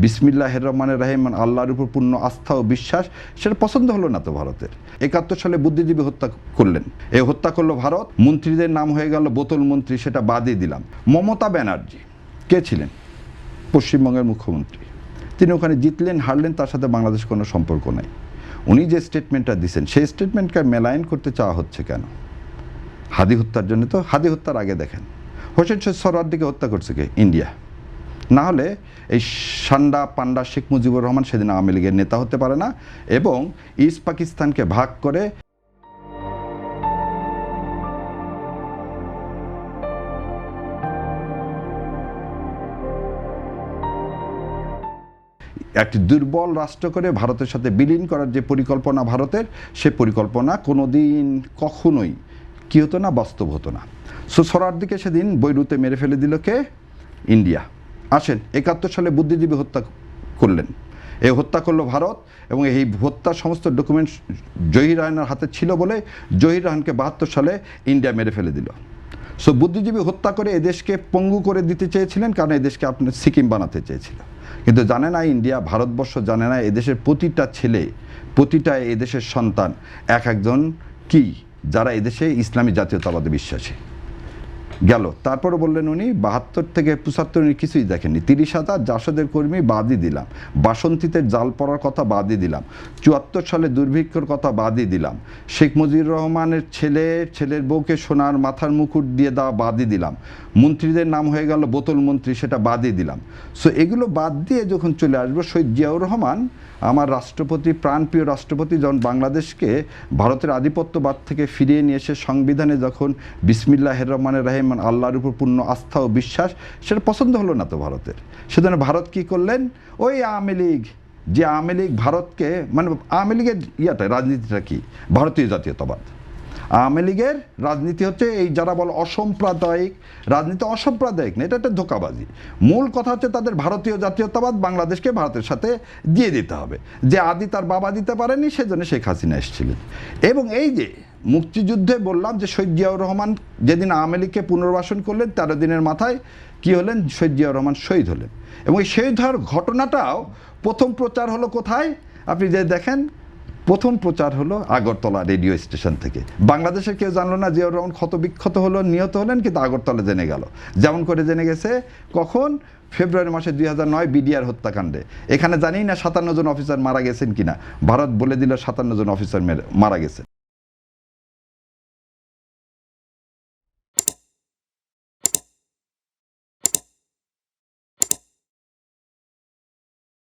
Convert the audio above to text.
বিসমিল্লাহির রহমানির রহিম, আল্লাহর উপর পূর্ণ আস্থা ও বিশ্বাস, সেটা পছন্দ হলো না তো ভারতের। 71 সালে বুদ্ধিজীবী হত্যা করলেন, এই হত্যা করলো ভারত। মন্ত্রীদের নাম হয়ে গেল বোতল মন্ত্রী, সেটা বাদই দিলাম। মমতা ব্যানার্জি কে ছিলেন? পশ্চিমবঙ্গের মুখ্যমন্ত্রী। তিনি ওখানে জিতলেন হারলেন, তার সাথে বাংলাদেশ কোনো সম্পর্ক নাই। উনি যে স্টেটমেন্টটা দিচ্ছেন সেই স্টেটমেন্টকে মেলাইন করতে চাওয়া হচ্ছে কেন? হাদি হত্যার জন্য তো। হাদি হত্যার আগে দেখেন হোসেন সোহরাওয়ার্দীকে হত্যা করছে কে? ইন্ডিয়া। না হলে এই সান্ডা পান্ডা শেখ মুজিবুর রহমান সেদিন আওয়ামী লীগের নেতা হতে পারে না, এবং ইস্ট পাকিস্তানকে ভাগ করে একটি দুর্বল রাষ্ট্র করে ভারতের সাথে বিলীন করার যে পরিকল্পনা ভারতের, সে পরিকল্পনা কোনোদিন কখনোই কী হতো না, বাস্তব হতো না। সোহরাওয়ার্দীকে সেদিন বৈরুতে মেরে ফেলে দিল কে? ইন্ডিয়া। আসেন, 71 সালে বুদ্ধিজীবী হত্যা করলেন, এই হত্যা করলো ভারত, এবং এই হত্যার সমস্ত ডকুমেন্টস জহির রায়হানের হাতে ছিল বলে জহির রায়হানকে 72 সালে ইন্ডিয়া মেরে ফেলে দিল। সো বুদ্ধিজীবী হত্যা করে এদেশকে পঙ্গু করে দিতে চেয়েছিলেন, কারণ এদেশকে আপনার সিকিম বানাতে চেয়েছিল। কিন্তু জানে না ইন্ডিয়া, ভারতবর্ষ জানে না এদেশের প্রতিটা ছেলে, প্রতিটা এদেশের সন্তান একজন কি, যারা এদেশে ইসলামী জাতীয়তাবাদে বিশ্বাসী। গেল, তারপরে বললেন উনি 72 থেকে 75 উনি কিছুই দেখেননি। 30,000 জাসদের কর্মী বাদই দিলাম, বাসন্তীতে জাল পড়ার কথা বাদই দিলাম, 74 সালে দুর্ভিক্ষর কথা বাদই দিলাম, শেখ মুজিবুর রহমানের ছেলের বউকে সোনার মাথার মুকুট দিয়ে দেওয়া বাদই দিলাম, মন্ত্রীদের নাম হয়ে গেল বোতল মন্ত্রী, সেটা বাদই দিলাম। সো এগুলো বাদ দিয়ে যখন চলে আসবো, শহীদ জিয়াউর রহমান আমার রাষ্ট্রপতি, প্রাণপ্রিয় রাষ্ট্রপতি, যখন বাংলাদেশকে ভারতের আধিপত্যবাদ থেকে ফিরিয়ে নিয়ে এসে সংবিধানে যখন বিসমিল্লাহির রহমানির রহিম, আল্লাহর উপর পূর্ণ আস্থা ও বিশ্বাস, সেটা পছন্দ হলো না তো ভারতের। সেজন্য ভারত কি করলেন? ওই আওয়ামী লীগ, যে আওয়ামী লীগ ভারতকে, মানে আওয়ামী লীগের রাজনীতিটা কি? ভারতীয় জাতীয়তাবাদ। আওয়ামী লীগের রাজনীতি হচ্ছে এই যারা বলে অসাম্প্রদায়িক রাজনীতি। অসাম্প্রদায়িক না, এটা একটা ধোঁকাবাজি। মূল কথা হচ্ছে তাদের ভারতীয় জাতীয়তাবাদ, বাংলাদেশকে ভারতের সাথে দিয়ে দিতে হবে। যে আদি তার বাবা দিতে পারেনি, সেজন্য শেখ হাসিনা এসেছিলেন। এবং এই যে মুক্তিযুদ্ধে বললাম যে শহীদ জিয়াউর রহমান যেদিন আওয়ামী লীগকে পুনর্বাসন করলেন, 13 দিনের মাথায় কি হলেন? শহীদ জিয়াউর রহমান শহীদ হলেন। এবং এই শহীদ হওয়ার ঘটনাটাও প্রথম প্রচার হলো কোথায়? আপনি যে দেখেন, প্রথম প্রচার হলো আগরতলা রেডিও স্টেশন থেকে। বাংলাদেশের কেউ জানলো না জিয়াউর রহমান ক্ষতবিক্ষত হলো, নিহত হলেন, কিন্তু আগরতলা জেনে গেল। যেমন করে জেনে গেছে কখন? ফেব্রুয়ারি মাসে 2009 বিডিআর হত্যাকাণ্ডে। এখানে জানি না 57 জন অফিসার মারা গেছেন কিনা, ভারত বলে দিল 57 জন অফিসার মারা গেছে।